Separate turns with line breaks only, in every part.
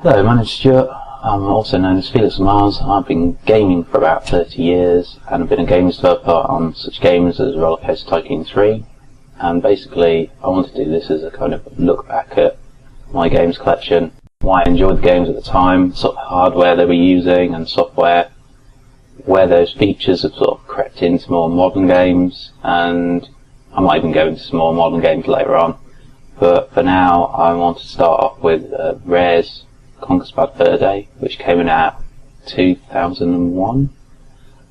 Hello, my name's Stuart. I'm also known as Felix on Mars. I've been gaming for about 30 years and I've been a games developer on such games as Rollercoaster Tycoon 3. And basically, I want to do this as a kind of look back at my games collection, why I enjoyed the games at the time, sort of hardware they were using and software, where those features have sort of crept into more modern games, and I might even go into some more modern games later on. But for now, I want to start off with Rare's Conker, which came in out 2001,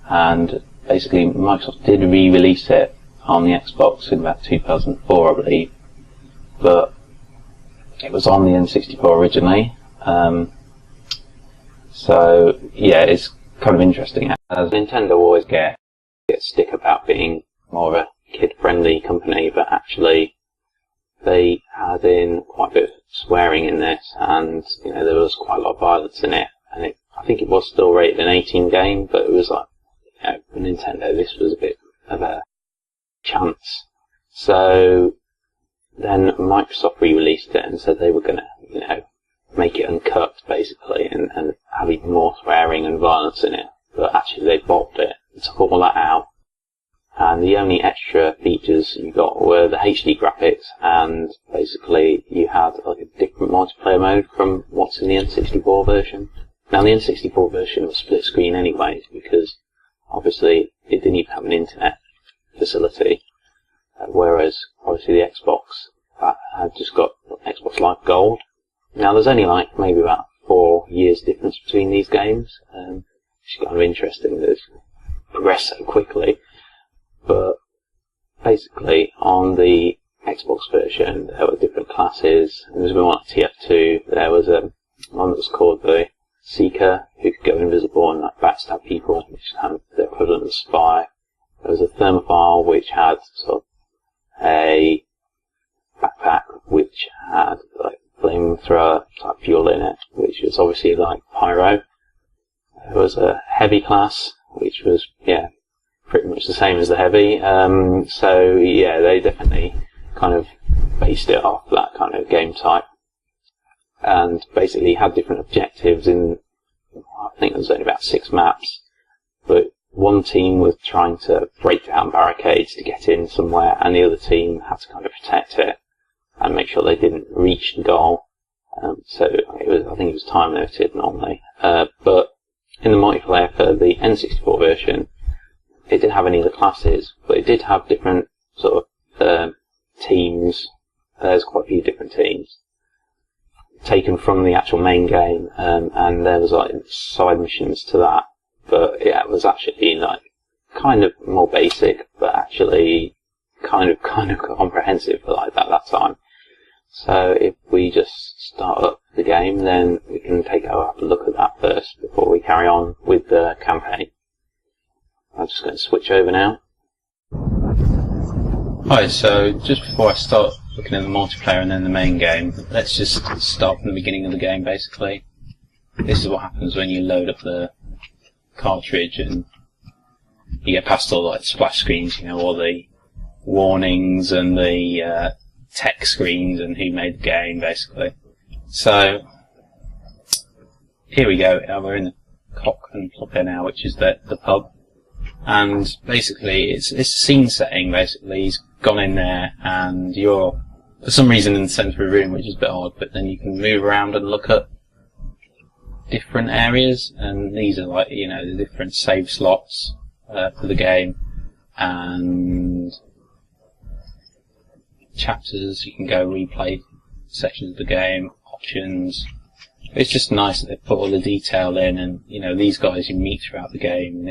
and basically Microsoft did re-release it on the Xbox in about 2004, I believe, but it was on the N64 originally. So yeah, it's kind of interesting. As Nintendo always get stick about being more of a kid-friendly company, but actually they had in quite a bit of swearing in this, and there was quite a lot of violence in it, and I think it was still rated an 18 game, but it was like, for Nintendo this was a bit of a chance. So then Microsoft re-released it and said they were going to make it uncut basically, and have even more swearing and violence in it, but actually they bobbed it and took all that out. And the only extra features you got were the HD graphics, and basically you had like a different multiplayer mode from what's in the N64 version. Now the N64 version was split screen anyway, because obviously it didn't even have an internet facility, whereas obviously the Xbox had just got Xbox Live Gold. Now there's only like maybe about 4 years difference between these games, which is kind of interesting that it's progressed so quickly. But basically, on the Xbox version, there were different classes. There was one like TF2. There was one that was called the Seeker, who could go invisible and like backstab people, which is kind of the equivalent of a spy. There was a Thermophile, which had sort of a backpack which had like flamethrower type fuel in it, which was obviously like pyro. There was a Heavy class, which was pretty much the same as the Heavy. So yeah, they definitely kind of based it off that kind of game type, and basically had different objectives in, I think there was only about 6 maps, but one team was trying to break down barricades to get in somewhere, and the other team had to kind of protect it and make sure they didn't reach the goal. So I think it was time limited normally, but in the multiplayer for the N64 version, it didn't have any of the classes, but it did have different sort of teams. There's quite a few different teams taken from the actual main game, and there was like side missions to that. But yeah, it was actually like kind of more basic, but actually kind of comprehensive for like that time. So if we just start up the game, then we can have a look at that first before we carry on with the campaign. I'm just going to switch over now. Hi, so just before I start looking at the multiplayer and then the main game, let's just start from the beginning of the game basically. This is what happens when you load up the cartridge and you get past all like splash screens, all the warnings and the tech screens and who made the game basically. So here we go, we're in the Cock and Plucker now, which is the pub. And basically, it's a scene setting. Basically, he's gone in there, and you're for some reason in the centre of the room, which is a bit odd. But then you can move around and look at different areas, and these are like the different save slots for the game, and chapters. You can go replay sections of the game, options. It's just nice that they put all the detail in, and these guys you meet throughout the game, and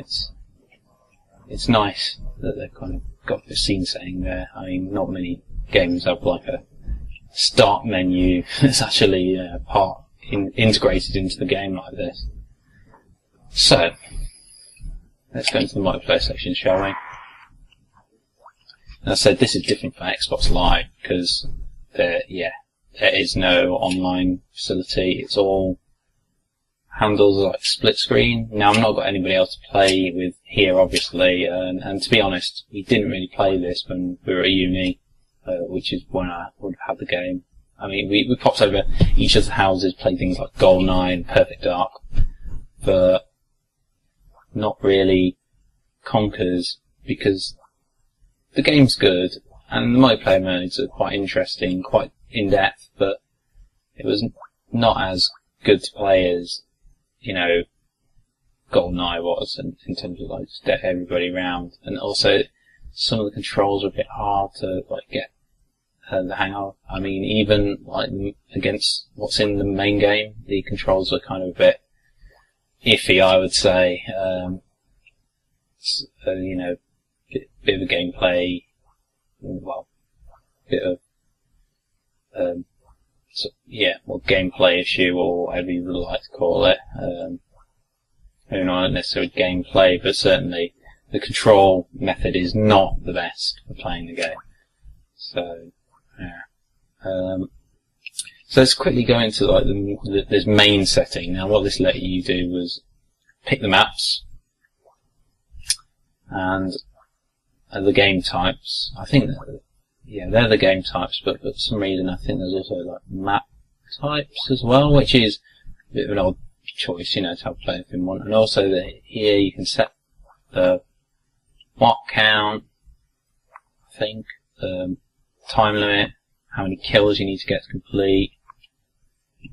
it's nice that they've kind of got the scene setting there. I mean, not many games have like a start menu that's actually integrated into the game like this. So, let's go into the multiplayer section, shall we? As I said, this is different for Xbox Live because there is no online facility. It's all handles like split screen. Now, I've not got anybody else to play with here, obviously, and to be honest, we didn't really play this when we were at uni, which is when I would have had the game.
I mean, we popped over each of the houses, played things like GoldenEye and Perfect Dark, but not really Conkers, because the game's good, and the multiplayer modes are quite interesting, quite in-depth, but it was not as good to play as, you know, GoldenEye was, in terms of like just get everybody around. And also, some of the controls are a bit hard to like get the hang of. I mean, even like against what's in the main game, the controls are kind of a bit iffy, I would say. You know, bit of a gameplay, well, bit of gameplay issue, or whatever you would like to call it. Not necessarily gameplay, but certainly the control method is not the best for playing the game. So, yeah. So let's quickly go into like this main setting. Now, what this let you do was pick the maps and the game types. I think they're the game types, but for some reason I think there's also like map types as well, which is a bit of an odd choice, you know, to have a player if you want. And also here you can set the block count, I think, time limit, how many kills you need to get to complete,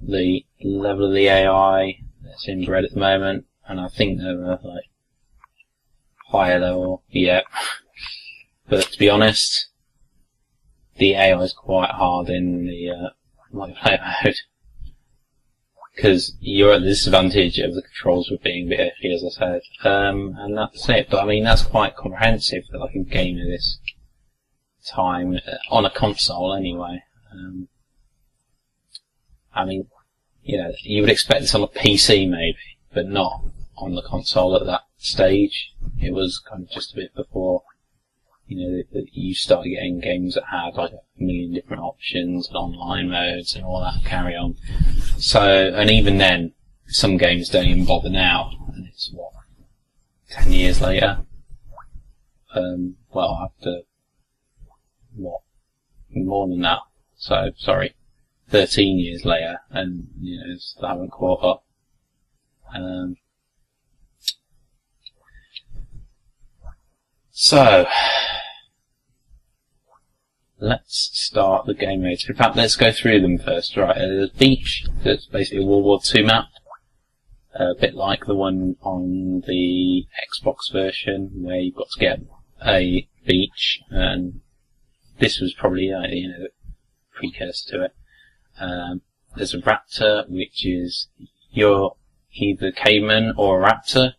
the level of the AI that's inbred at the moment, and I think there are like higher level, yeah. But to be honest, the AI is quite hard in the multiplayer mode, because you're at the disadvantage of the controls with being a bit iffy, as I said. And that's it. But I mean, that's quite comprehensive for like a game of this time, on a console anyway. I mean, you know, you would expect this on a PC maybe, but not on the console at that stage. It was kind of just a bit before, you know, that you started getting games that had like a million different options and online modes and all that carry on. So, and even then, some games don't even bother now, and it's 10 years later? Well, after, more than that. So, sorry, 13 years later, and, you know, still haven't caught up. So, let's start the game modes. In fact, let's go through them first. Right, there's Beach, that's basically a World War II map. A bit like the one on the Xbox version, where you've got to get a beach, and this was probably, you know, the precursor to it. There's a raptor, which is, you're either caveman or a raptor,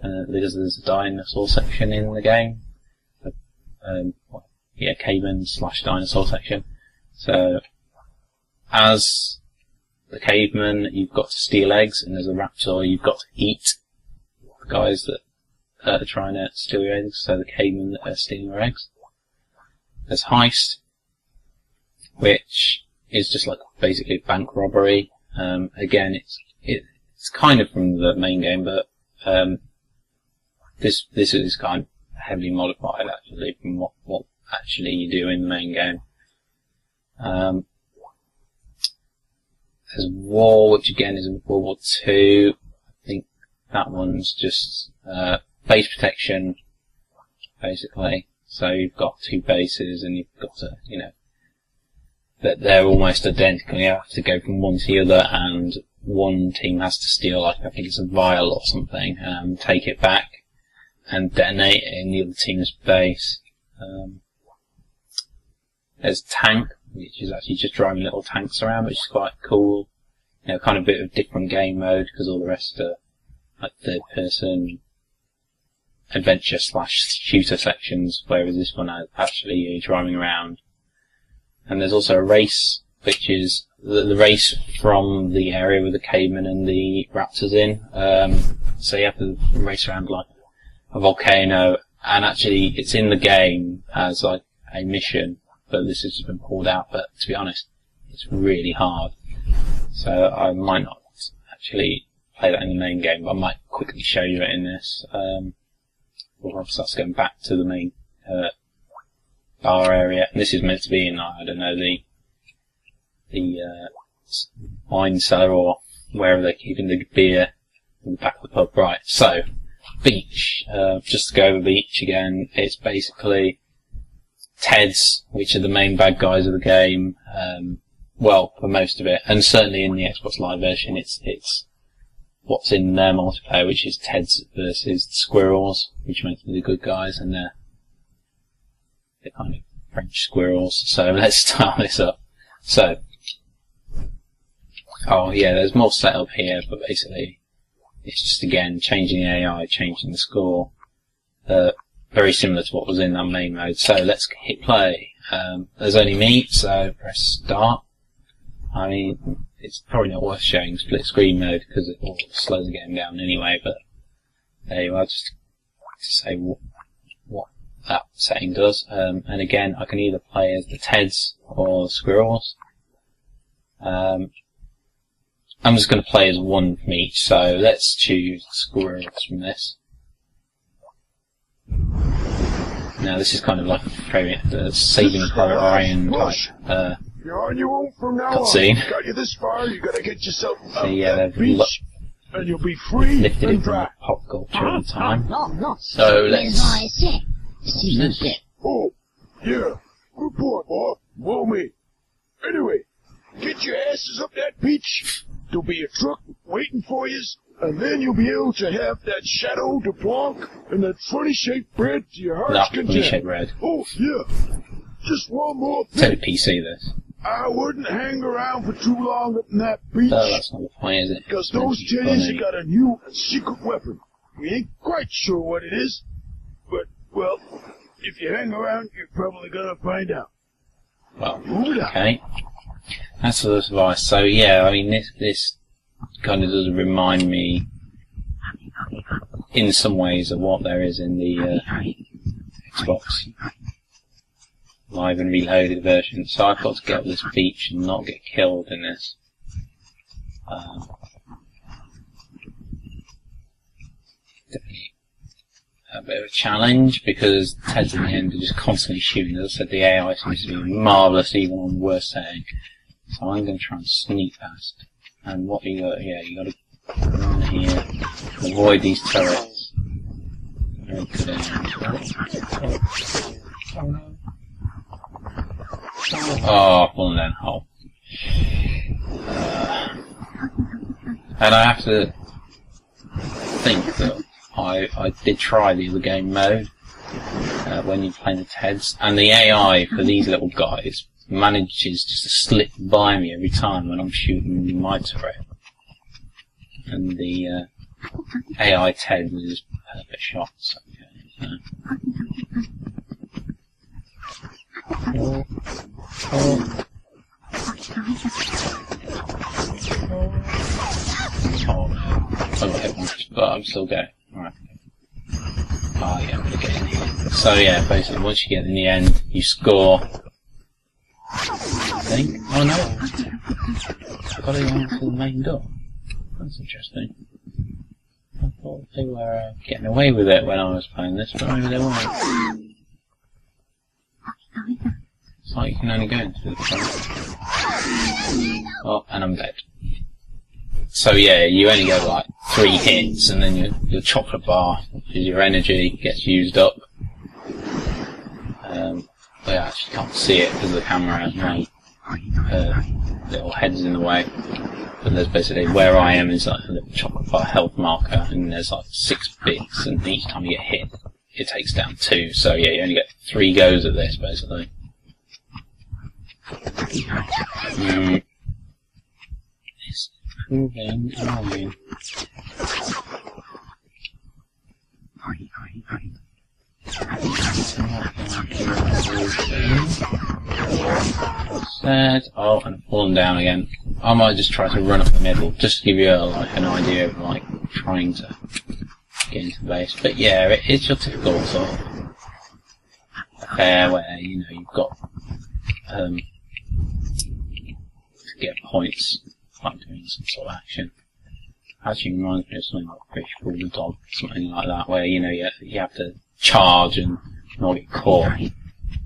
because there's a dinosaur section in the game. Caveman / dinosaur section. So, as the caveman, you've got to steal eggs, and as a raptor, you've got to eat the guys that are trying to steal your eggs, so the cavemen that are stealing your eggs. There's Heist, which is just like basically a bank robbery. Again, it's kind of from the main game, but this is kind of heavily modified actually from what actually you do in the main game. There's War, which again is in World War II. I think that one's just base protection, basically. So you've got two bases, and you've got to, you know, that they're almost identical. You have to go from one to the other, and one team has to steal, like, I think it's a vial or something, take it back and detonate it in the other team's base. There's Tank, which is actually just driving little tanks around, which is quite cool. You know, kind of a bit of a different game mode, because all the rest are like third person adventure / shooter sections, whereas this one actually you're driving around. And there's also a race, which is the race from the area with the cavemen and the raptors in. So you have to race around like a volcano, and actually it's in the game as like a mission, but this has been pulled out. But to be honest, it's really hard. So I might not actually play that in the main game, but I might quickly show you it in this. We'll start going back to the main bar area. And this is meant to be in, I don't know, the the wine cellar or wherever they're keeping the beer in the back of the pub. Right, so beach. Just to go over beach again, it's basically Teds, which are the main bad guys of the game. Well, for most of it, and certainly in the Xbox Live version, it's what's in their multiplayer, which is Teds versus the Squirrels, which makes them the good guys, and they're kind of French squirrels. So let's start this up. So, oh yeah, there's more setup here, but basically it's just again changing the AI, changing the score. Very similar to what was in that main mode. So let's hit play. There's only me, so press start. I mean, it's probably not worth showing split screen mode because it will slow the game down anyway, but there you are, just to say what that setting does. And again, I can either play as the Teds or the Squirrels. I'm just going to play as one from each, so let's choose Squirrels from this. Now this is kind of like the Saving Private Ryan type
You're on your own from now
cutscene.
on. Got you this far, you gotta get yourself
So yeah,
that
they've
beach, and you'll be free
lifted
and
it from
dry.
pop culture in time.
No.
So let's...
Oh, yeah. Good boy, boy. Well, me. Anyway, get your asses up that beach. There'll be a truck waiting for you, and then you'll be able to have that Chateau de Blanc and that funny-shaped bread to your heart's
Not
content.
funny-shaped bread.
Oh, yeah. Just one more
It's a
thing.
PC, this.
I wouldn't hang around for too long up in that beach.
No, that's not the point, is it?
Because
It's meant
those
to be
titties
funny.
have got a new and secret weapon. We ain't quite sure what it is, but, well, if you hang around, you're probably gonna find out.
Well,
Move it out.
okay. That's the advice. So yeah, I mean, this kind of does remind me, in some ways, of what there is in the Xbox Live and Reloaded version. So I've got to get up this beach and not get killed in this. Definitely a bit of a challenge because Ted's in the end are just constantly shooting. As I said, the AI seems to be marvellous even on the worst setting. So I'm going to try and sneak past. And what you got? Yeah, you got to run here, avoid these turrets. Very good aim. Oh, I've fallen down a hole. And I have to think that I did try the other game mode when you're playing the Teds, and the AI for these little guys manages just to slip by me every time when I'm shooting my turret. And the AI Ted was just perfect shots. Oh no. I got hit once, but I'm still going. Alright. Oh yeah, I'm gonna get in here. So yeah, basically once you get in the end, you score. I think. Oh no. I got it onto the main door. That's interesting. I thought they were getting away with it when I was playing this, but maybe they weren't. It's like you can only go into the front. Oh, and I'm dead. So yeah, you only get like 3 hits, and then your chocolate bar, which is your energy, gets used up. But I actually can't see it because of the camera and my little head's in the way. But there's basically, where I am is like a little chocolate bar health marker, and there's like 6 bits, and each time you get hit, it takes down 2. So yeah, you only get 3 goes at this, basically. It's proving annoying. Sad. Oh, and I've fallen down again. I might just try to run up the middle, just to give you like an idea of like trying to get into the base. But yeah, it's your typical sort of affair where you've got to get points like doing some sort of action. Actually reminds me of something like Fish Called the Dog, something like that, where you have to charge and not get caught. It's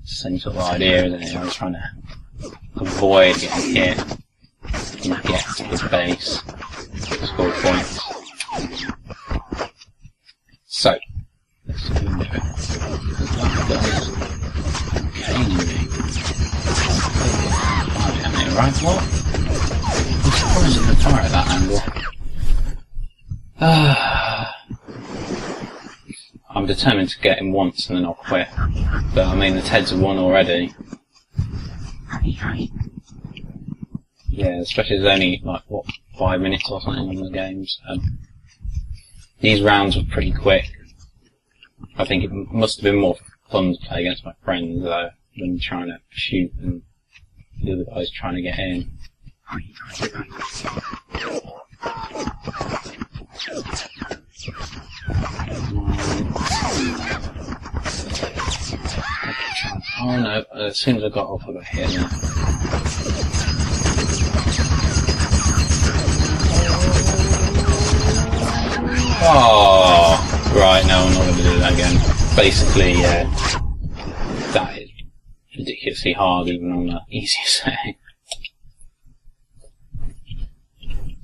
the same sort of idea, isn't it? I was trying to avoid getting hit and get to the base, score points. So, let's see if we can do it. Okay, right, what? I'm surprised I can fire at that angle. I'm determined to get him once and then I'll quit. But I mean, the Teds have won already. Yeah, especially there's only, like, what, 5 minutes or something on the games. These rounds were pretty quick. I think it must have been more fun to play against my friends, though, than trying to shoot and the other guys trying to get in. Oh no, as soon as I got off I got hit now. Oh, right, no, I'm not going to do that again. Basically, that is ridiculously hard even on the easiest setting.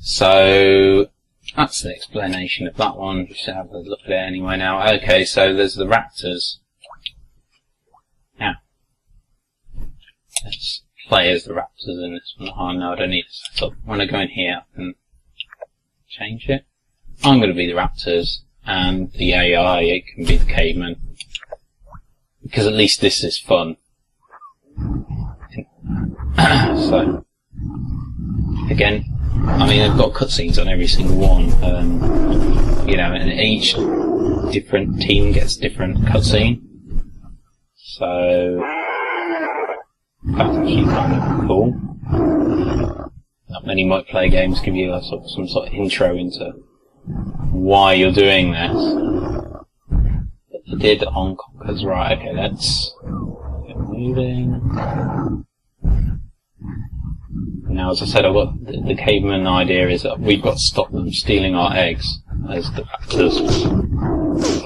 So, that's the explanation of that one. We should have a look at it anyway now. Okay, so there's the raptors. Now, let's play as the raptors in this one. Oh no, I don't need to set up. When I go in here, I can change it. I'm going to be the raptors, and the AI, it can be the caveman. Because at least this is fun. So, again, I mean, they've got cutscenes on every single one, you know, and each different team gets different cutscene. So, that's actually kind of cool. Not many multiplayer games give you some sort of intro into why you're doing this. But they did on Conker's. Right, okay, let's get moving. Now, as I said, I've got the caveman idea is that we've got to stop them stealing our eggs as the raptors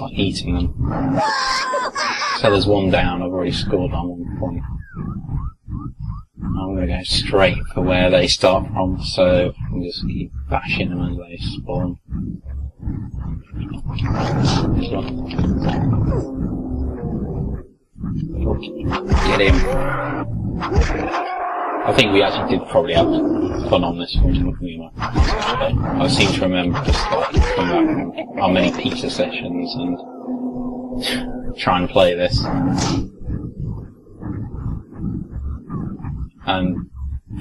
are eating them. So there's one down, I've already scored on 1 point. I'm going to go straight for where they start from, so I can just keep bashing them as they spawn. Get him. I think we actually did probably have fun on this one, didn't we? I seem to remember just like coming back from our many pizza sessions and try and play this. And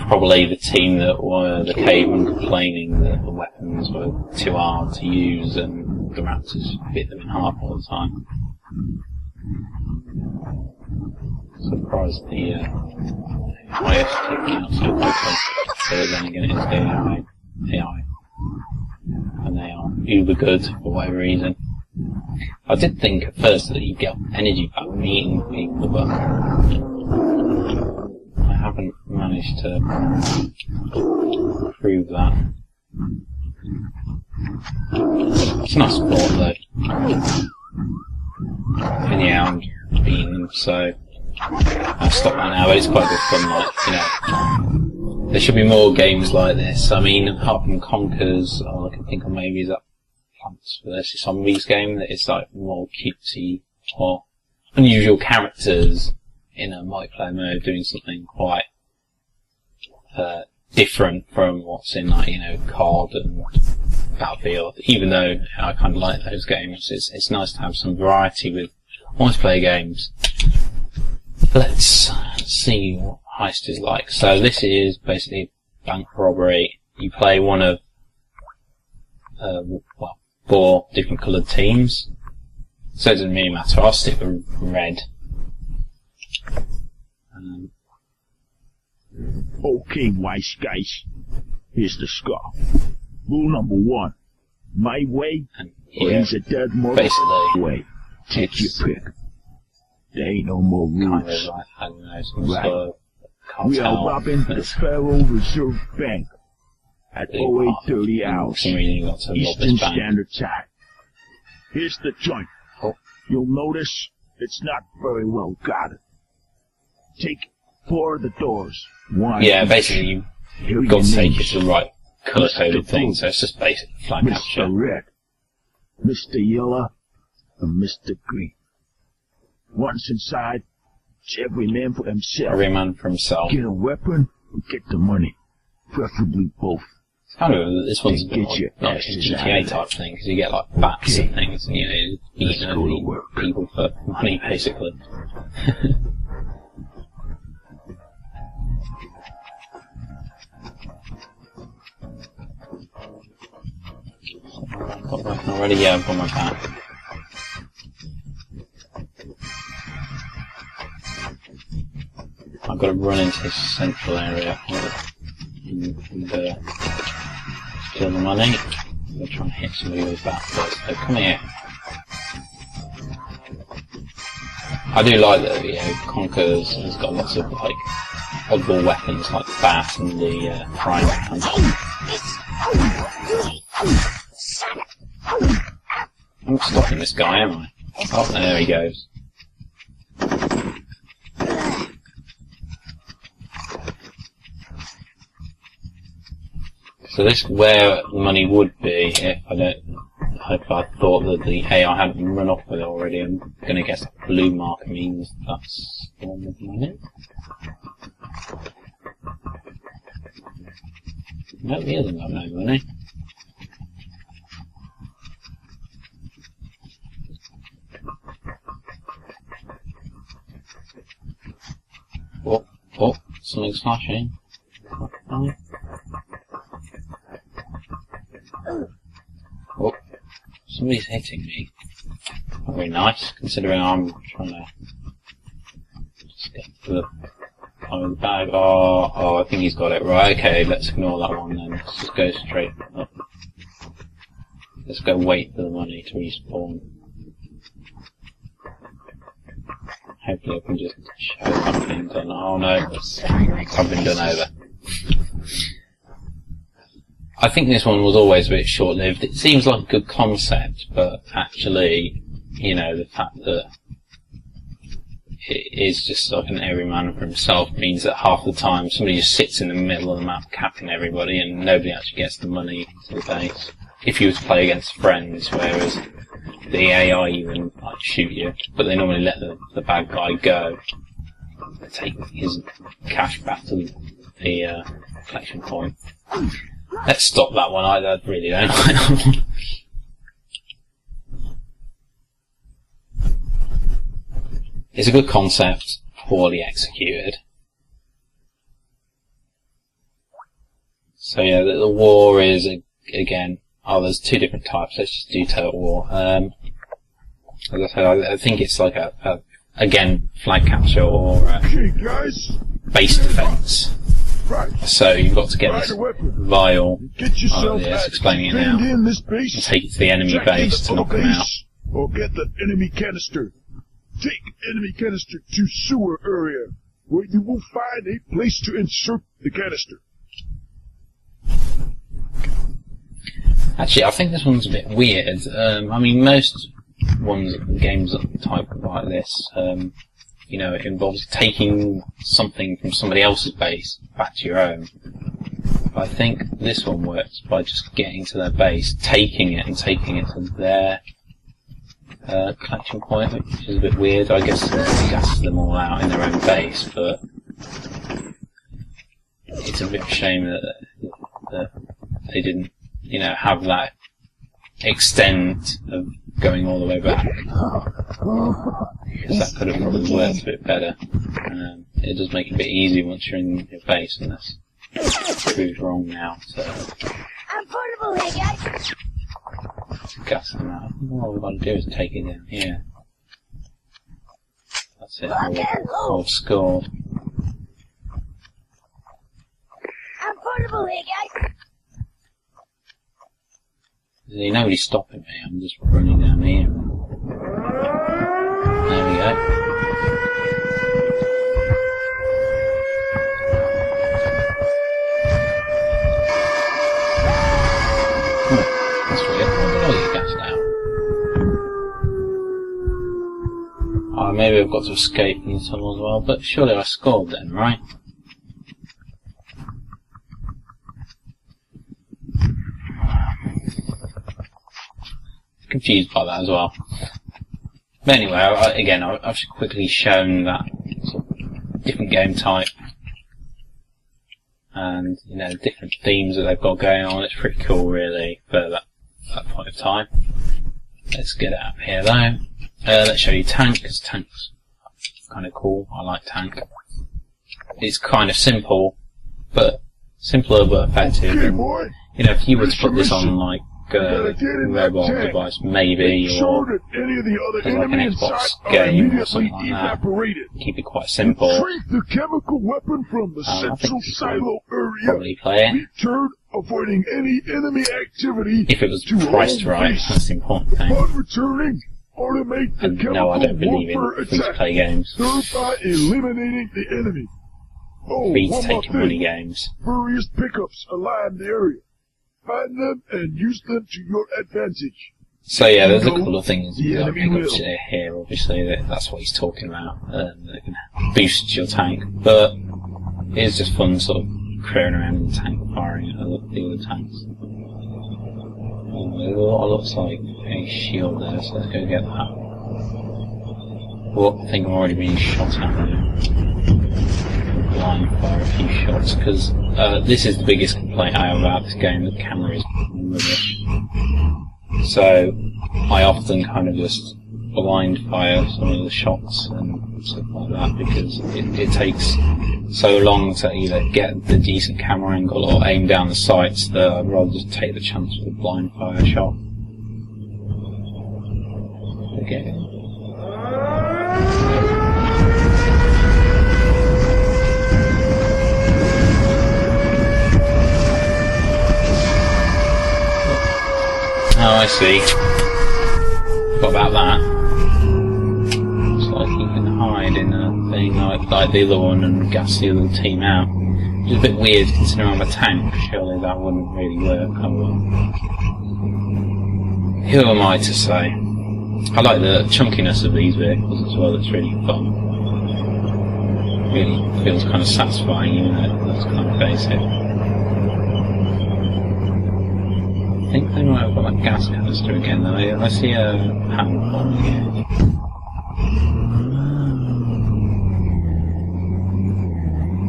probably the team that were the cavemen complaining that the weapons were too hard to use and the raptors bit them in half all the time. Surprised the highest taking out so quickly. So then again, it's the AI. And they are uber good for whatever reason. I did think at first that you get energy back from eating people, but I haven't managed to prove that. It's a nice sport though. And yeah, I'm beating them, so I'll stop that now, but it's quite good fun, like, you know. There should be more games like this. I mean, apart from Conker's, all I can think of maybe is that Plants vs Zombies game that is like more cutesy or unusual characters in a multiplayer mode doing something quite different from what's in, like, you know, COD and Battlefield. Even though I kind of like those games, it's nice to have some variety with multiplayer games. Let's see what Heist is like. So this is basically bank robbery. You play one of 4 different coloured teams. So it doesn't really matter. I'll stick with red.
Okay, wise guys. Here's the score. Rule number 1. My way, or he's a dead motherfucker way. Take your pick. There ain't no more rules. Right. We are robbing the Federal Reserve Bank at 08:30 hours Eastern Standard Time. Here's the joint. You'll notice it's not very well guarded. Take 4 of the doors. 1
Yeah,
each.
basically you've
Here are
got to
your
take it
names.
to the right colour-coded
Mr.
thing,
Blue,
so it's just basic flag capture.
Mr. Red, Mr. Yellow, and Mr. Green. Once inside, it's every man for himself.
Every man for himself.
Get a weapon or get the money. Preferably both.
It's kind of, this one's a bit
Get your
like a
asses out
GTA
of
type thing, because you get like bats and things, and you know,
Let's
beating
go to
over
work.
people for money, basically. I've got weapon already? Yeah, I've got my bat. I've got to run into this central area and steal the money. I'm going to try and hit somebody with that first. So come here. I do like that, you know, Conker has got lots of like oddball weapons like the bat and the frying pan. I'm not stopping this guy, am I? Oh, there he goes. So this is where the money would be if I thought that the AI hadn't run off with it already. I'm going to guess that blue marker means that's the one with money. No, he hasn't got no money. Oh, something's flashing. Oh, somebody's hitting me. Not very nice, considering I'm trying to just get to the bag. Oh, I think he's got it. Right, okay, let's ignore that one then. Let's just go straight up. Let's go wait for the money to respawn. Hopefully I can just show I've been done. Oh no, I've been done over. I think this one was always a bit short-lived. It seems like a good concept, but actually, you know, the fact that it is just like an every man for himself means that half the time somebody just sits in the middle of the map capping everybody and nobody actually gets the money to the base. If you were to play against friends, whereas the AI even like shoot you, but they normally let the bad guy go. They take his cash back to the collection point. Let's stop that one. I really don't like that one. It's a good concept, poorly executed. So yeah, the war is again. Oh, there's 2 different types. Let's just do total war. As I said, I think it's like again, flag capture or base defense.
Right.
So you've got to get this vial.
Get yourself
Oh, yeah, it's explaining it now.
in this base.
And take it to the enemy
Check
base
east
to
of the
knock them out.
base, or get the enemy canister. Take enemy canister to sewer area, where you will find a place to insert the canister.
Actually, I think this one's a bit weird. I mean, most games type like this, you know, it involves taking something from somebody else's base back to your own. But I think this one works by just getting to their base, taking it to their collection point, which is a bit weird. I guess it gasses them all out in their own base, but it's a bit of a shame that they didn't, you know, have that extent of going all the way back. Because that could have probably worked a bit better. It does make it a bit easier once you're in your base, and that's proved wrong now. So
I'm portable here, guys.
gas them out. All we've got to do is take it down here. That's it. All scored.
I'm portable here, guys.
There's nobody stopping me. I'm just running down here. There we go. That's weird. Why did I get gassed out? I maybe I've got to escape in the tunnel as well, but surely I scored then, right? Confused by that as well. But anyway, I've just quickly shown that sort of different game type and, you know, different themes that they've got going on. It's pretty cool, really, for that point of time. Let's get it up here, though. Let's show you Tank, because Tank's kind of cool. I like Tank. It's kind of simple, but simpler but effective.
Okay,
And,
boy.
you know, if you were to put this on, like, mobile device, maybe,
Make
or
sure that any of the other
as like an
enemy
Xbox
inside are
game or
immediately
something like that.
evaporated.
Keep it quite simple.
Retrieve the chemical weapon from the
I
central
think
silo area.
Probably play it.
Return, avoiding any enemy activity.
If it was
to
priced
home
right,
base.
that's the important thing.
Upon returning, automate the
And
chemical
no, I don't believe
warfare
in free-to-play
attack,
games.
thereby eliminating the enemy. Oh,
Free to
one more
take your money
thing.
games.
Various pickups align the area. Find them and use them to your advantage.
So yeah, there's a couple of things
The
that I
enemy
pick up
will.
here, obviously, that's what he's talking about. That can boost your tank. But it's just fun sort of clearing around in the tank, firing at the other tanks. Oh, it looks like a shield there, so let's go get that. Well, I think I'm already being shot at now. Blind fire a few shots, because this is the biggest complaint I have about this game, the camera is rubbish. So I often kind of just blind fire some of the shots and stuff like that, because it takes so long to either get the decent camera angle or aim down the sights that I'd rather just take the chance with a blind fire shot. Okay. Oh, I see. What about that? It's like you can hide in a thing like the other one and gas the other team out. Which is a bit weird considering I'm a tank. Surely that wouldn't really work. Oh well. Who am I to say? I like the chunkiness of these vehicles as well. It's really fun. Really feels kind of satisfying, even though that's kind of basic. I think they might have got that gas canister again though. I see a hand bomb here.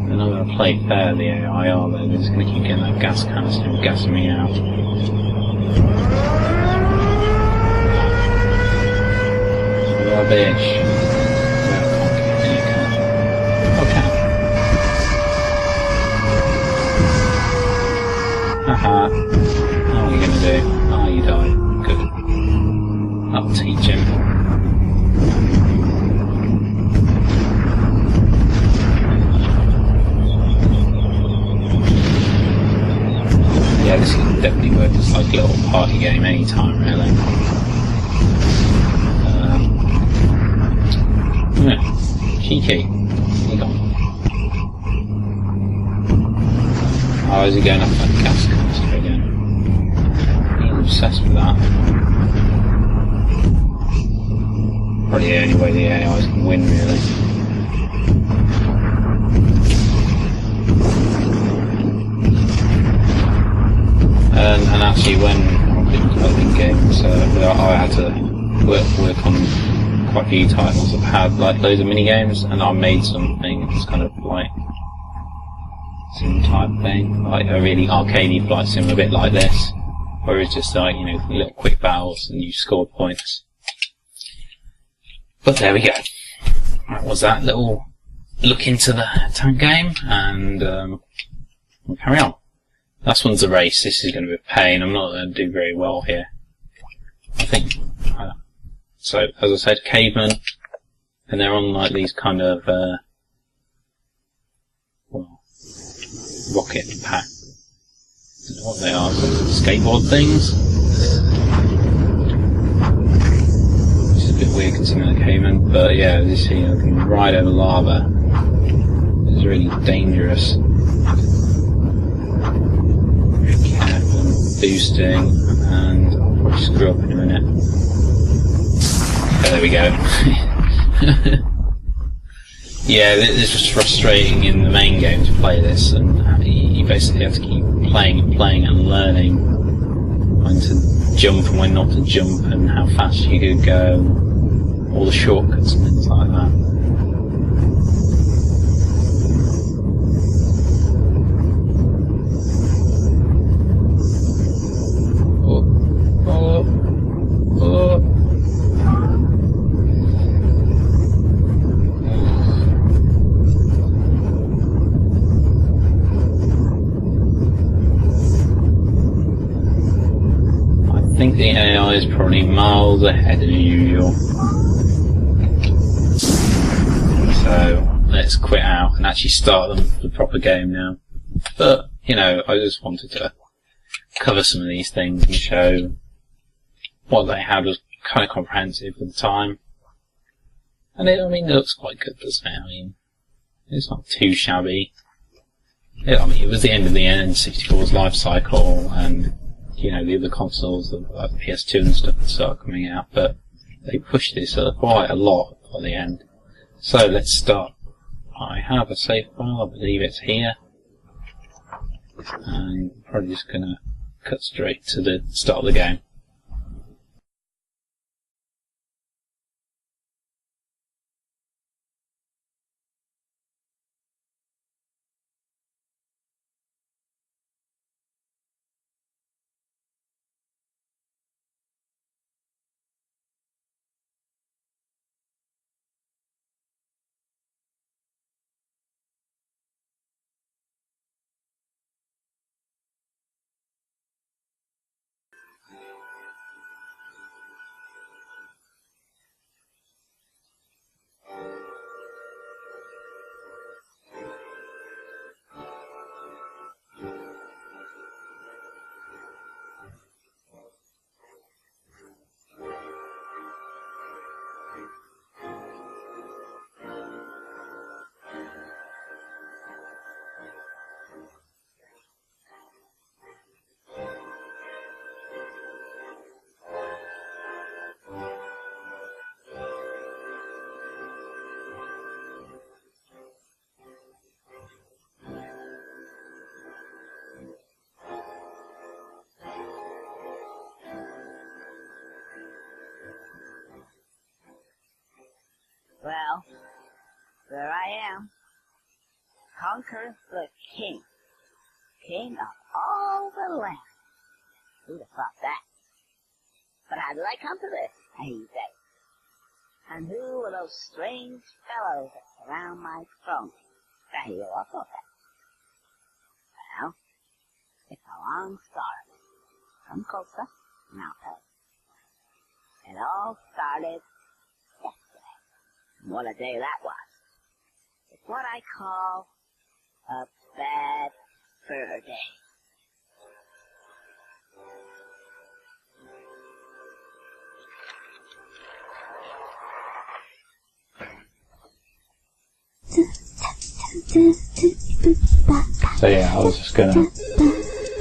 They're not going to play fair, the AI, are they? They're just going to keep getting that gas canister and gassing me out. Rubbish. Okay. Haha. What are you gonna do? Oh, you died. Good. I'll teach him. Yeah, this can definitely work as like a little party game anytime, really. Yeah. Cheeky. You got. Oh, is he going up that gas canister again? Obsessed with that. Probably the only way the AIs can win, really. And actually, when I've been developing games, I had to work on quite a few titles that had like loads of mini games, and I made something that's kind of like sim type thing, like a really arcadey flight sim, a bit like this. Where it's just like, you know, little quick battles and you score points. But there we go. That was that little look into the tank game, and we'll carry on. Last one's a race. This is going to be a pain. I'm not going to do very well here, I think. So, as I said, cavemen, and they're on like these kind of well, rocket pack. I don't know what they are, skateboard things. Which is a bit weird considering the caveman, but yeah, as you see, I can ride over lava. It's really dangerous. Very careful, boosting, and I'll probably screw up in a minute. Okay, there we go. Yeah, this was frustrating in the main game to play this, and you basically have to keep playing and playing and learning when to jump and when not to jump, and how fast you could go, all the shortcuts and things like that. I think the AI is probably miles ahead of usual. So let's quit out and actually start the proper game now. But, you know, I just wanted to cover some of these things and show what they had was kind of comprehensive at the time. And it looks quite good, doesn't it? I mean, it's not too shabby. It was the end of the N64's life cycle, and you know, the other consoles, like the PS2 and stuff, that started coming out, but they pushed this quite a lot by the end. So let's start. I have a save file, I believe it's here, and I'm probably just going to cut straight to the start of the game.
Well, there I am. Conker the king. King of all the land. Who'd have thought that? But how did I come to this, I say? And who are those strange fellows that surround my throne? I hear also that. Well, it's a long story. Come closer, and I'll tell you. It all started yesterday. And what a day that was. It's what I call a bad fur day.
So yeah, I was just going to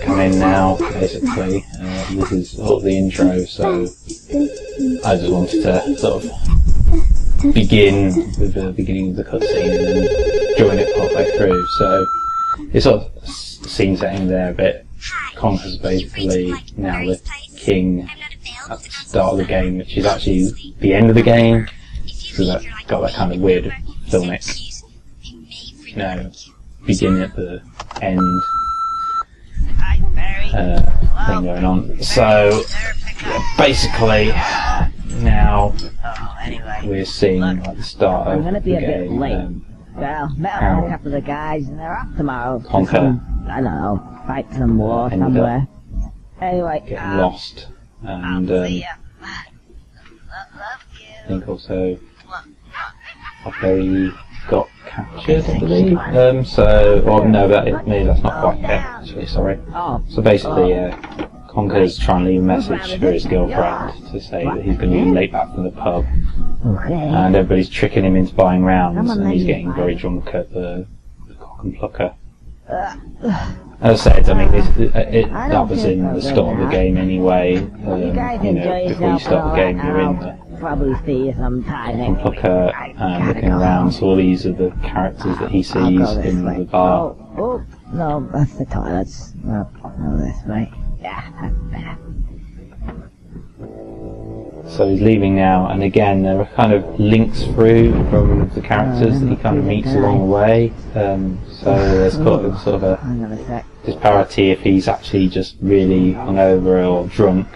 come in now, basically. This is sort of the intro, so I just wanted to sort of begin with the beginning of the cutscene and then join it halfway through. So it's sort of scene setting there a bit. Conker's basically now the king at the start of the game, which is actually the end of the game. So that's got that kind of weird filmic, you know, beginning at the end thing going on. So yeah, basically now we're seeing like the start of the game.
Well, met a couple of the guys and they're off tomorrow.
Conker,
I don't know, fight some war somewhere. Anyway,
getting lost, and I think also they got captured, I believe. Or no, maybe that's not quite it, actually, sorry. So basically, Conker's trying to leave a message for his girlfriend to say that he's going to be late back from the pub. And everybody's tricking him into buying rounds, and he's getting very drunk at the cock and plucker. As I said, I mean, that was in the start of the game anyway. You know, before you start the game, you're in
probably see you sometime next week.
Conker looking around, so all these are the characters that he sees in the bar.
Oh, no, that's the toilets. No, this way. Yeah, that's better.
So he's leaving now, and again there are kind of links through from the characters that he kind of meets along the way. So there's sort of a
Hang on a sec.
disparity if he's actually just really hungover or drunk,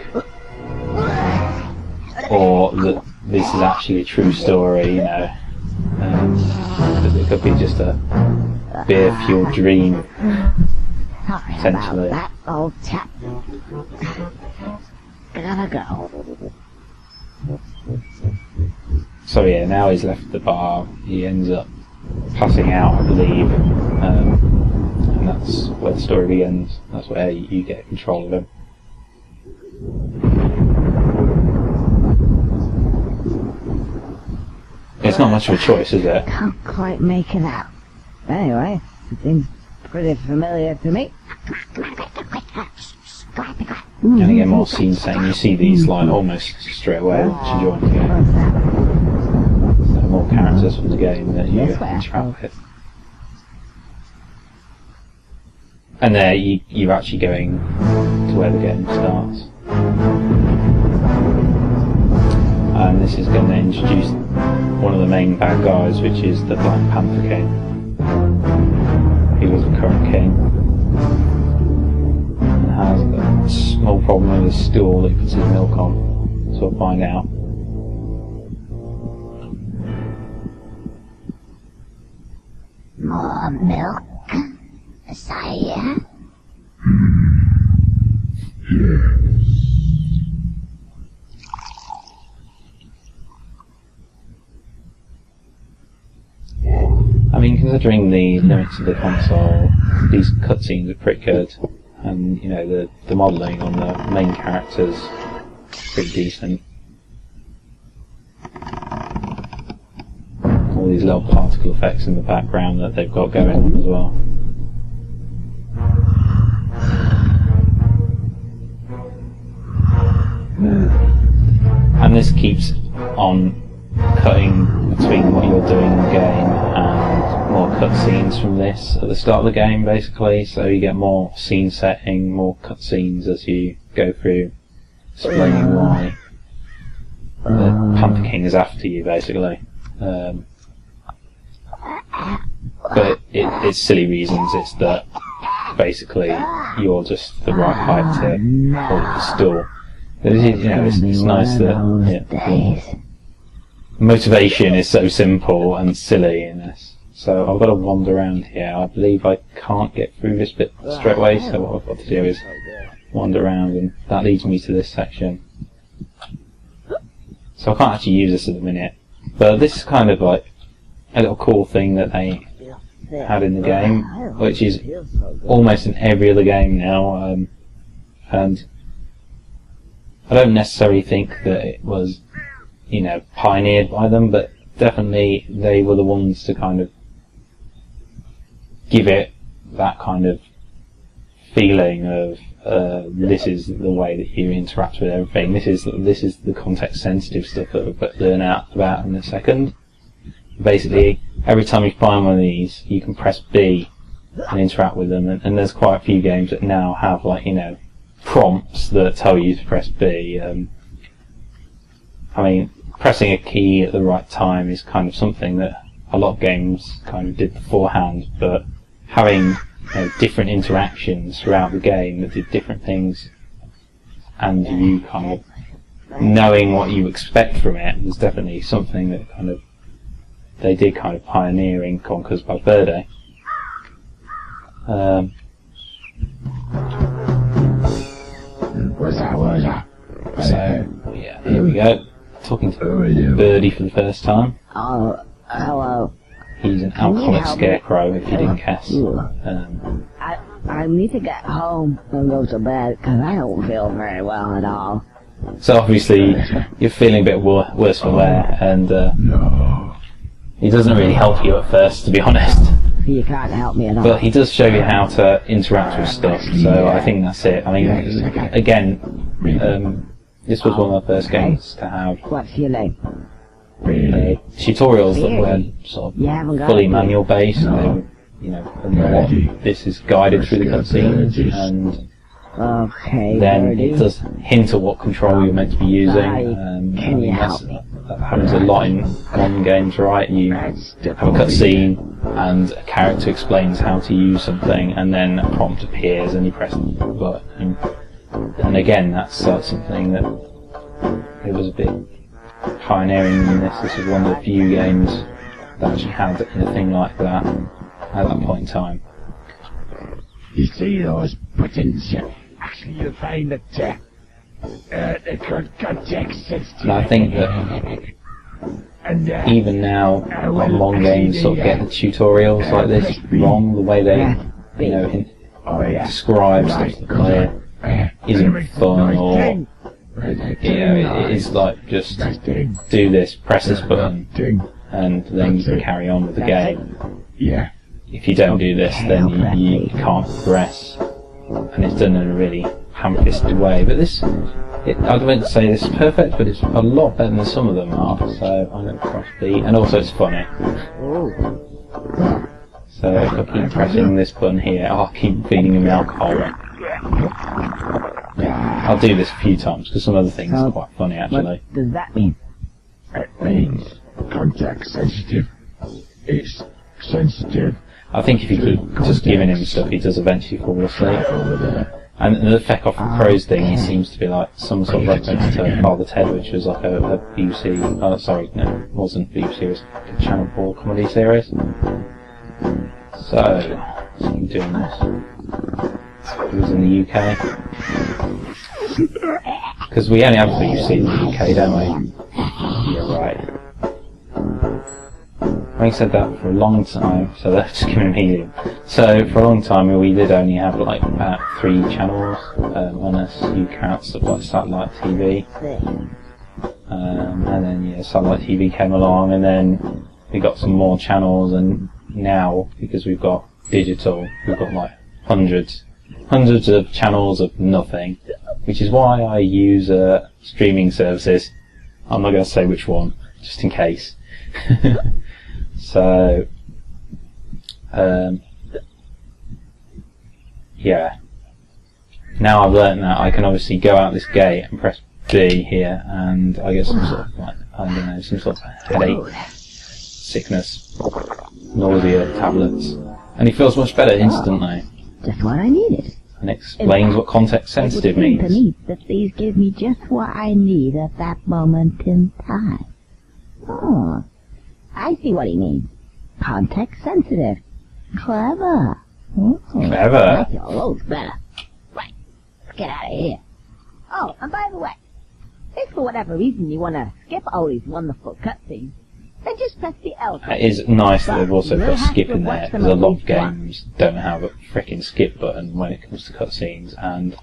or that this is actually a true story, you know. Because it could be just a beer-fueled dream,
Sorry
potentially.
about that, old chap. Gotta go.
So yeah, now he's left the bar, he ends up passing out, I believe, and that's where the story begins. That's where you get control of him. It's not much of a choice, is it?
Can't quite make it out. Anyway, it seems pretty familiar to me.
And again, more scene setting. You see these like almost straight away once you join the game.
What's that?
So more characters from the game that you
This way, I
interact with. And there you're actually going to where the game starts. And this is going to introduce one of the main bad guys, which is the Black Panther King. He was the current king. And has a small problem with his stool that he puts his milk on. So we'll find out.
More milk? Messiah?
I mean, considering the limits of the console, these cutscenes are pretty good, and you know the modelling on the main characters is pretty decent. All these little particle effects in the background that they've got going on as well. And this keeps on cutting between what you're doing in the game and more cutscenes from this at the start of the game, basically. So you get more scene setting, more cutscenes as you go through, explaining why the Panther King is after you, basically. But it's silly reasons. It's that basically you're just the right height to hold the stool. But it is, you know, it's nice that motivation is so simple and silly in this. So I've got to wander around here. I believe I can't get through this bit straight away, so what I've got to do is wander around, and that leads me to this section. So I can't actually use this at the minute, but this is kind of like a little cool thing that they had in the game, which is almost in every other game now, and I don't necessarily think that it was, you know, pioneered by them, but definitely they were the ones to kind of give it that kind of feeling of this is the way that you interact with everything. This is the context sensitive stuff that we'll learn out about in a second. Basically, every time you find one of these, you can press B and interact with them, and there's quite a few games that now have, like, you know, prompts that tell you to press B. I mean, pressing a key at the right time is kind of something that a lot of games kind of did beforehand, but having, you know, different interactions throughout the game that did different things, and you kind of knowing what you expect from it is definitely something that kind of they did kind of pioneer in Conkers by Verde. So, yeah, here we go. Talking to Birdie for the first time.
Oh, hello.
He's an alcoholic scarecrow, if you didn't guess.
I need to get home and go to bed because I don't feel very well at all.
So obviously you're feeling a bit worse for wear, and he doesn't really help you at first, to be honest.
You can't help me at all.
But he does show you how to interact with stuff, so I think that's it. I mean, again, this was one of the first games to have
What's your name?
tutorials that were sort of fully manual based. They were, you know, this is guided through the cutscenes, and then it does hint at what control you're meant to be using. I mean, that happens a lot in modern games, right? You have a cutscene and a character explains how to use something, and then a prompt appears and you press the button. And again, that's something that it was a bit pioneering in this. This was one of the few games that actually had a thing like that at that point in time.
You see those buttons? Actually, you'll find that they're context sensitive.
And I think that even now, modern games sort of get the tutorials like this wrong. The way they, you know, describe stuff to the player isn't fun, or you know, it is like just do this, press this button, and then you can carry on with the game. If you don't do this, then you can't progress, and it's done in a really ham-fisted way. But this, I wouldn't say this is perfect, but it's a lot better than some of them are. So I'm going to cross B, and also it's funny. So if I keep pressing this button here, I'll keep feeding him alcohol. I'll do this a few times because some other things are quite funny actually.
What does that mean?
It means context sensitive. It's sensitive.
I think if you keep just giving him stuff, he does eventually fall asleep. And the Feck Off the Crows thing seems to be like some sort of reference to Father Ted, which was like a BBC, oh sorry, no, it wasn't BBC, it was a Channel 4 comedy series. So, I'm doing this. It was in the UK. Because we only have BBC in the UK, don't we? Yeah, right. Having said that, for a long time, so that's just giving me. So for a long time, we did only have like about 3 channels, unless you count stuff like satellite TV. And then satellite TV came along, and then we got some more channels. And now, because we've got digital, we've got like hundreds of channels of nothing, which is why I use streaming services. I'm not going to say which one, just in case. So, yeah. Now I've learnt that I can obviously go out this gate and press B here, and I get some sort of, like, I don't know, some sort of headache, sickness, nausea tablets, and he feels much better instantly.
Just what I needed.
And explains what context sensitive means.
It would seem to me that these give me just what I need at that moment in time. Oh. I see what he means. Context sensitive. Clever.
Clever.
I feel loads better. Right. Let's get out of here. Oh, and by the way, if for whatever reason you want to skip all these wonderful cutscenes, then just press the L button.
It is nice that they've also put skip in there, because a lot of games don't have a frickin' skip button when it comes to cutscenes, and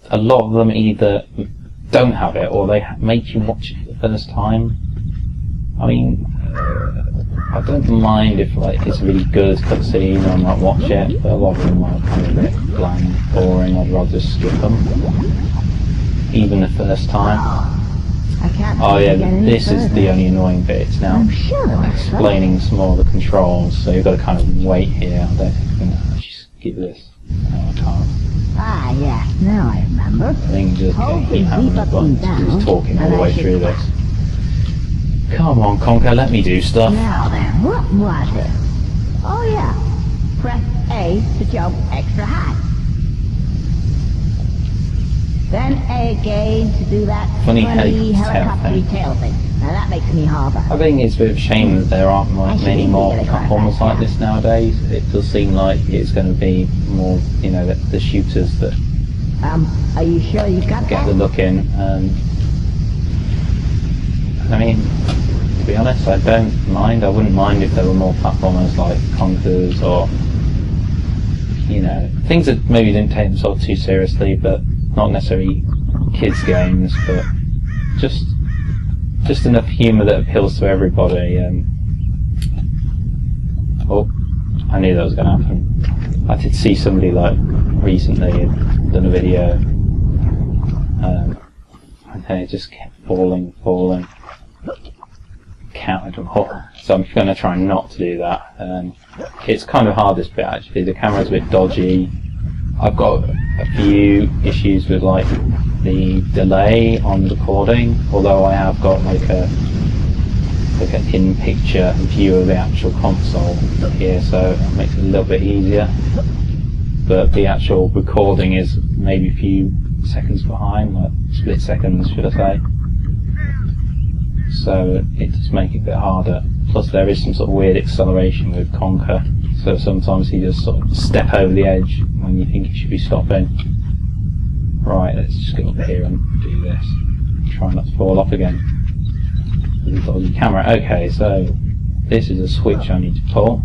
a lot of them either don't have it, or they make you watch it the first time. I mean, I don't mind if like it's a really good cutscene or I might watch it, but a lot of them are kind of a bit bland, boring. I'd rather just skip them, even the first time. Oh yeah, this is the only annoying bit. It's now explaining some more of the controls, so you've got to kind of wait here. I don't think I can actually skip this. No, I can't.
Ah yes, now I remember.
I think just keep having the buttons, just talking all the way through this. Come on, Conker, let me do stuff.
Now then, what was it? Oh yeah, press A to jump extra high. Then A again to do that
funny
helicopter tail thing. Now that makes me harbour.
I think it's a bit of a shame that there aren't like many more platformers like this nowadays. It does seem like it's going to be more, you know, the shooters that
are you sure you got
get
that?
the look in. I mean, to be honest, I don't mind. I wouldn't mind if there were more platformers like Conkers, or, you know, things that maybe didn't take themselves too seriously, but not necessarily kids' games, but just enough humour that appeals to everybody. Oh, I knew that was going to happen. I did see somebody like recently had done a video and it just kept falling. Counted them all. So I'm going to try not to do that. It's kind of hard, this bit actually. The camera's a bit dodgy. I've got a few issues with like the delay on recording, although I have got like an in-picture view of the actual console here, so it makes it a little bit easier. But the actual recording is maybe a few seconds behind, like split seconds should I say. So it does make it a bit harder. Plus there is some sort of weird acceleration with Conker, so sometimes he just sort of step over the edge when you think he should be stopping. Right, let's just get up here and do this. Try not to fall off again. With the dodgy camera. Okay, so this is a switch I need to pull.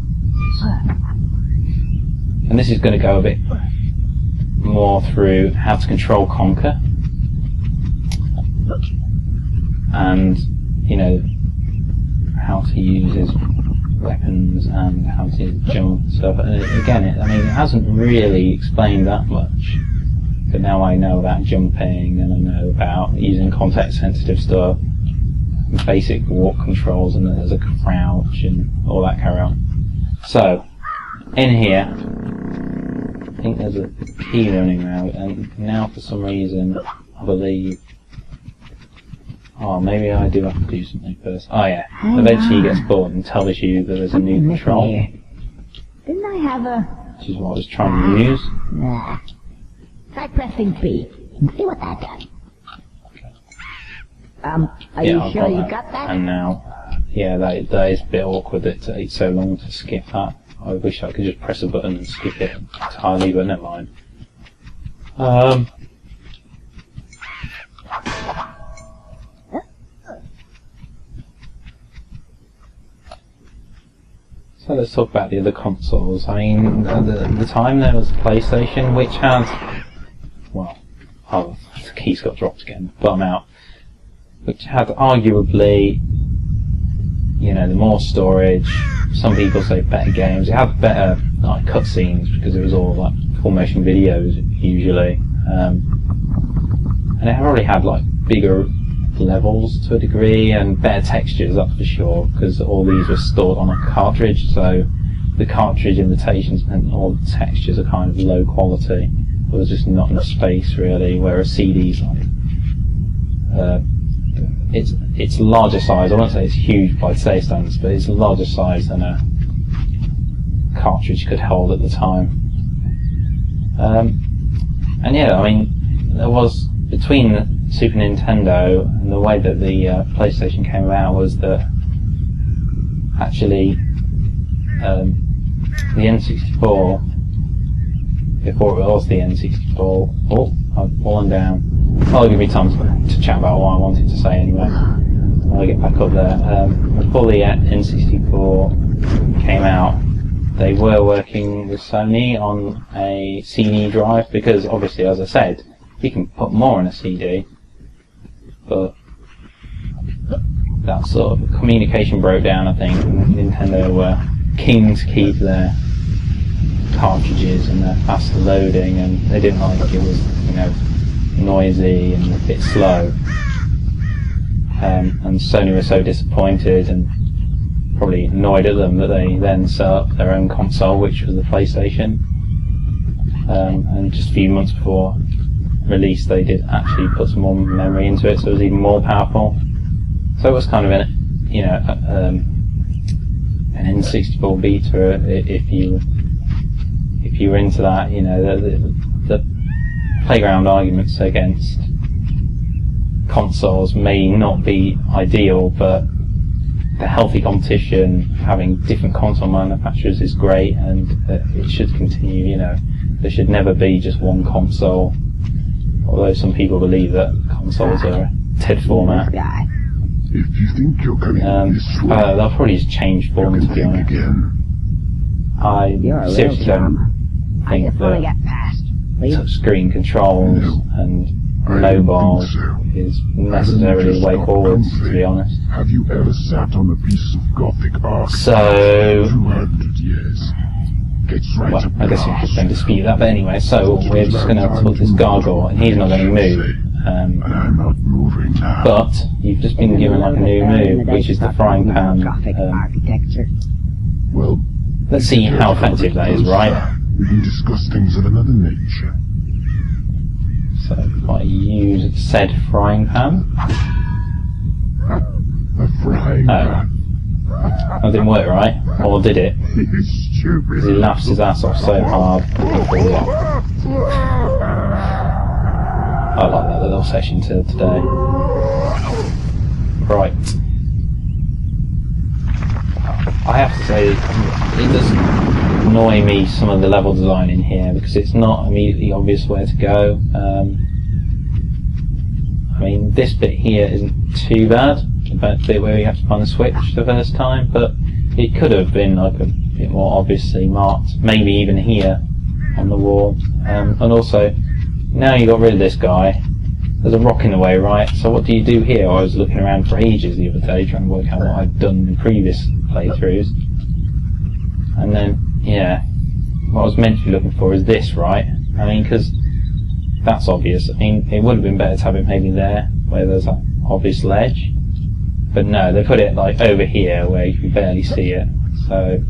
And this is going to go a bit more through how to control Conker. And, you know, how to use his weapons and how to jump and stuff. And again, it hasn't really explained that much. But now I know about jumping, and I know about using context-sensitive stuff, and basic walk controls, and there's a crouch and all that carry on. So, in here, I think there's a key running around, and now for some reason, I believe... Oh, maybe I do have to do something first. Oh yeah, eventually he gets bored and tells you that there's a new control.
Didn't I have a...
Which is what I was trying to use.
Nah. Try pressing B and see what that does. Are you sure you got that?
And now, yeah, that is a bit awkward that it takes so long to skip that. I wish I could just press a button and skip it entirely, but never mind. So let's talk about the other consoles. I mean, at the time there was PlayStation, which had, well, oh, the keys got dropped again, but I'm out. Which had arguably, you know, the more storage. Some people say better games. It had better like cutscenes because it was all like full motion videos usually, and it probably had like bigger levels to a degree and better textures, that's for sure, because all these were stored on a cartridge, so the cartridge limitations meant all the textures are kind of low quality. There was just not enough space really, whereas CDs like it's larger size. I won't say it's huge by today's standards, but it's a larger size than a cartridge could hold at the time. And yeah, I mean, there was between the Super Nintendo and the way that the PlayStation came about was that actually the N64, before it was the N64, oh, I've fallen down. I'll give me time to chat about what I wanted to say anyway. I'll get back up there. Before the N64 came out, they were working with Sony on a CD drive because obviously, as I said, you can put more in a CD, but that sort of communication broke down, I think. Nintendo were keen to keep their cartridges and their faster loading, and they didn't like it was, you know, noisy and a bit slow. And Sony were so disappointed and probably annoyed at them that they then set up their own console, which was the PlayStation. And just a few months before release, they did actually put some more memory into it, so it was even more powerful. So it was kind of an N64 beta if you were into that. You know, the playground arguments against consoles may not be ideal, but the healthy competition, having different console manufacturers is great, and it should continue. You know, there should never be just one console. Although some people believe that consoles are a TED format.
If you think you're coming this way,
they'll probably just change form, to be honest. I seriously don't think that touchscreen controls and mobile is necessarily the way forwards, to be honest.
Have you ever sat on a piece of Gothic art?
So,
200 years. Gets right
Well,
to
I guess you can dispute that, but anyway, so we're just going to put this gargoyle, and he's not going to move.
And I'm not moving now.
But you've just been given like a new move, which is the frying pan.
Architecture.
Well,
Let's see how effective that is, right?
we can discuss things of another nature.
So if I use said frying pan,
A frying pan.
that didn't work, right? Or did it?
You stupid.
He laughs his ass off so hard that he falls off. I like that little session today. Right. I have to say, it does annoy me some of the level design in here because it's not immediately obvious where to go. I mean, this bit here isn't too bad, the bit where you have to find the switch the first time, but it could have been like a bit more obviously marked, maybe even here on the wall. And also, now you got rid of this guy, there's a rock in the way, right? So what do you do here? I was looking around for ages the other day trying to work out what I'd done in previous playthroughs. And then, yeah, what I was meant to be looking for is this, right? I mean, because that's obvious. I mean, it would have been better to have it maybe there, where there's that obvious ledge. But no, they put it like over here, where you can barely see it. So,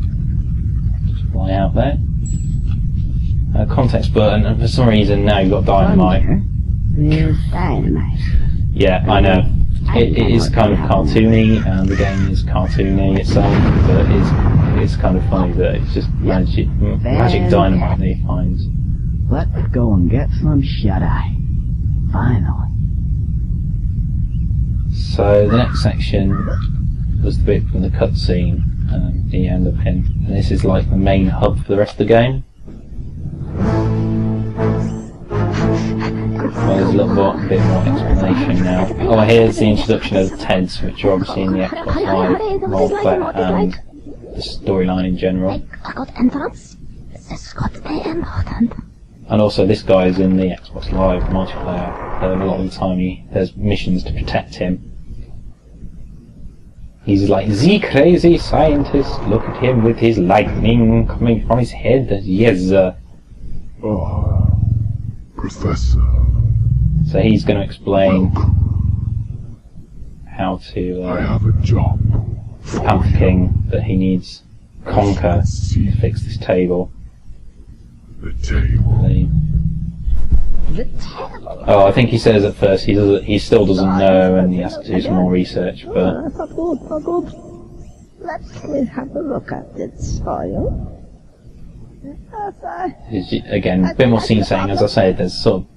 just fly out there. Context button, and for some reason now you've got dynamite.
There's dynamite.
Yeah, I know. It is kind of cartoony, and the game is cartoony itself, but it's kind of funny that it's just magic dynamite that he finds.
Let's go and get some shut-eye. Finally.
So the next section was the bit from the cutscene, the end of him, and this is like the main hub for the rest of the game. Well, there's a little bit more explanation now. Oh, here's the introduction of the TEDs, which are obviously in the Xbox Live multiplayer and the storyline in general. And also, this guy is in the Xbox Live multiplayer. A lot of the time, there's missions to protect him. He's like, the crazy scientist, look at him with his lightning coming from his head. Yes,
Oh, Professor.
So he's going to explain how to
I have a job for
Panther
you.
King that he needs Conker to fix this table.
The table.
Oh, I think he says at first he still doesn't know, and he has to do some more research. But
Good. Let's have a look at it, soil.
again, a bit more scene setting. As I said, there's sort of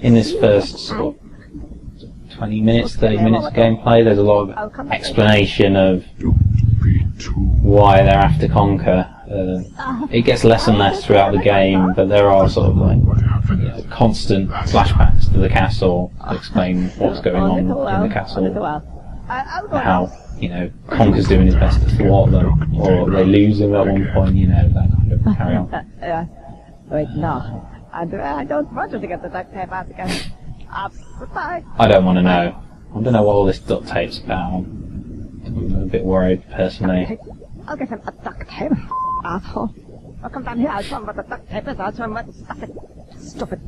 in this first sort of 20 minutes, 30 minutes of gameplay, there's a lot of explanation of why they're after Conker. It gets less and less throughout the game, but there are sort of like constant flashbacks to the castle to explain what's going on in the castle, how Conker's doing his best to thwart them, or they lose him at one point, that kind of carry on.
Wait, no. I don't want you to get the duct tape out again. Goodbye.
I don't want to know. I don't know what all this duct tape's about. I'm a bit worried, personally.
I'll get him a duct tape, asshole. I'll come down here, I'll show him what the duct tape is, I'll show him what stuff it. Stupid.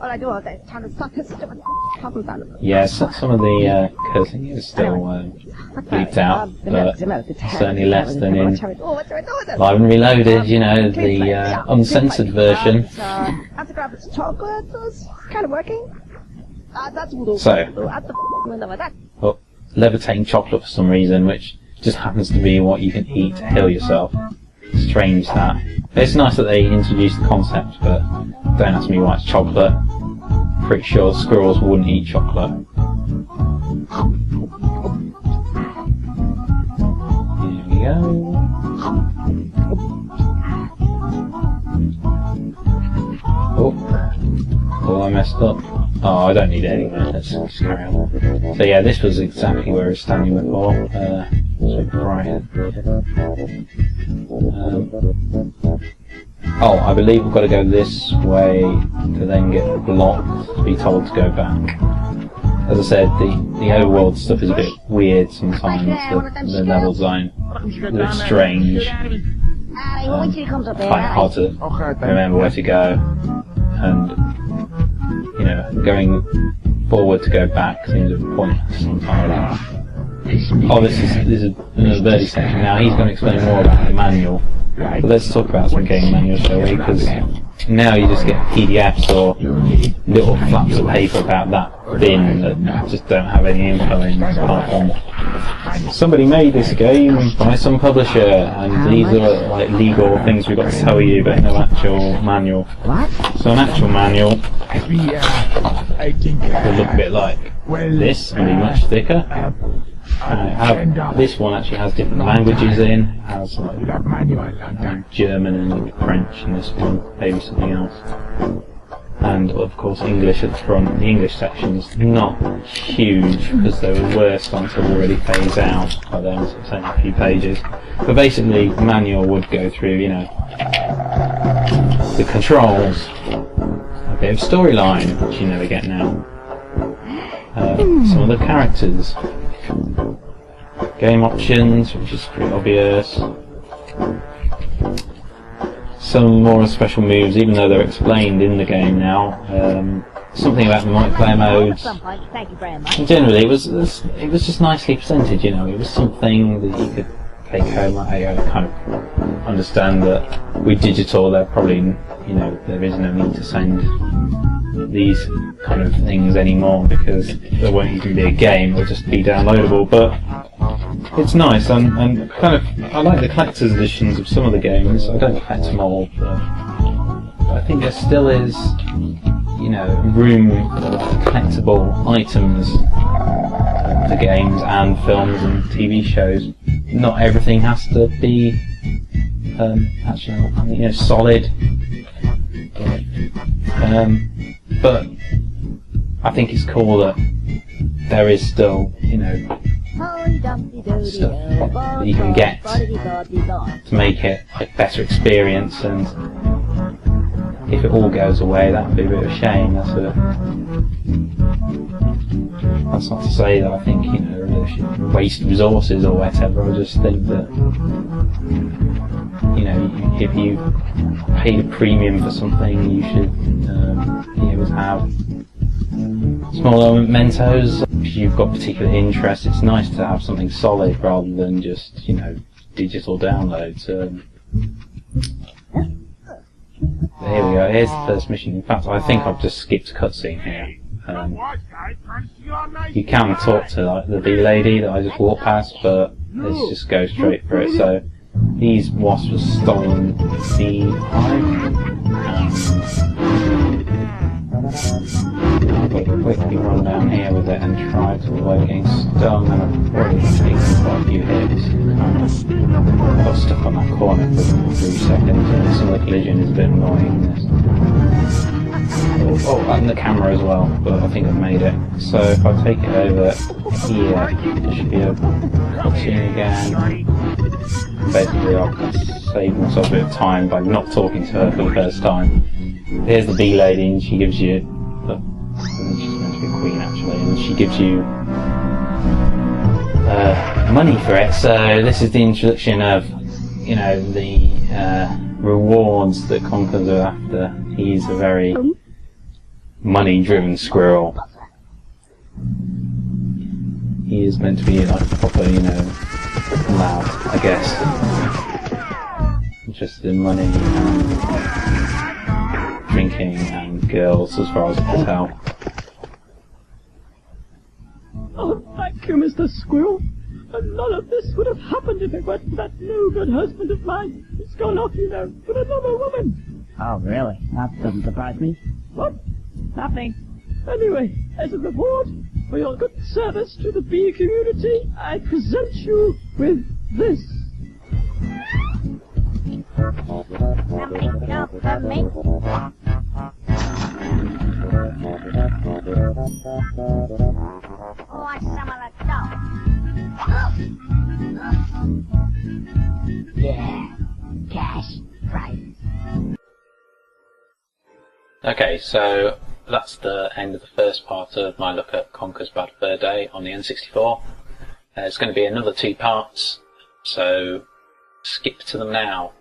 All I do all day is trying to stop his stupid problems out of it.
Yeah, some of the cursing is still bleeped out, but certainly less than in Live and Reloaded, the uncensored version.
Have to grab his chocolate, it's kind of working.
So, levitating chocolate for some reason, which just happens to be what you can eat to heal yourself. Strange that. It's nice that they introduced the concept, but don't ask me why it's chocolate. Pretty sure squirrels wouldn't eat chocolate. Here we go. Oh, I messed up. Oh, I don't need it anyway. Let's just carry on. So yeah, this was exactly where I was standing before. Right. Oh, I believe we've got to go this way to then get blocked to be told to go back. As I said, the overworld stuff is a bit weird sometimes, the level design, a bit strange.
I want you to come to bed.
quite hard to remember where to go, and you know, going forward to go back seems a pointless entirely. Oh, this is another birdie section now. He's going to explain more about the manual. But let's talk about some game manuals, shall we? Because now you just get PDFs or little flaps of paper about that bin that just don't have any info in, apart from somebody made this game by some publisher, and these are like legal things we've got to tell you, but no actual manual. So an actual manual will look a bit like this, and be much thicker. This one actually has different languages in. It has like German and French in this one, maybe something else. And of course English at the front. The English section is not huge because they were worse ones have already phased out by then, so it's only a few pages. But basically the manual would go through, you know, the controls, a bit of storyline, which you never get now, some of the characters, game options, which is pretty obvious, some more special moves, even though they're explained in the game now, something about the multiplayer modes.
Thank you very much.
And generally it was just nicely presented, you know, it was something that you could take home. I kind of understand that with digital there probably, you know, there is no need to send these kind of things anymore because there won't even be a game, it'll just be downloadable, but it's nice, and kind of, I like the collector's editions of some of the games. I don't collect them all, but I think there still is, you know, room for collectible items for games and films and TV shows. Not everything has to be actually, you know, solid. But I think it's cool that there is still, you know, stuff that you can get to make it a better experience, and if it all goes away that would be a bit of a shame. That's not to say that I think, you know, they should waste resources or whatever. I just think that, you know, if you paid a premium for something, you should be able to have small mementos. If you've got particular interest, it's nice to have something solid rather than just, you know, digital downloads. Here we go, here's the first mission. In fact, I think I've just skipped a cutscene here. You can talk to like the bee lady that I just walked past, but let's just go straight for it. So these wasps were stolen the hive. Quickly run down here with it and try to avoid getting stung, and I've already taken quite a few hits. I got stuck on that corner for 3 seconds, and some of the collision is a bit annoying. Oh, and the camera as well, but I think I've made it. So if I take it over here, it should be a cutscene again. Basically I'll save myself a bit of time by not talking to her for the first time. Here's the bee lady, and she gives you, she's meant to be a queen actually, and she gives you money for it. So this is the introduction of, you know, the rewards that Conker's are after. He's a very money-driven squirrel. He is meant to be like a proper, you know, lad, I guess. Interested in money and drinking and girls, as far as I can tell.
Oh, thank you, Mr. Squirrel. And none of this would have happened if it weren't for that no-good husband of mine. He's gone off, you know, with another woman.
Oh, really? That doesn't surprise me.
What?
Nothing.
Anyway, as a reward for your good service to the bee community, I present you with this.
Something good for me. Want some of the dough? Yeah, cash prizes.
Okay, so that's the end of the first part of my look at Conker's Bad Fur Day on the N64. There's going to be another 2 parts, so skip to them now.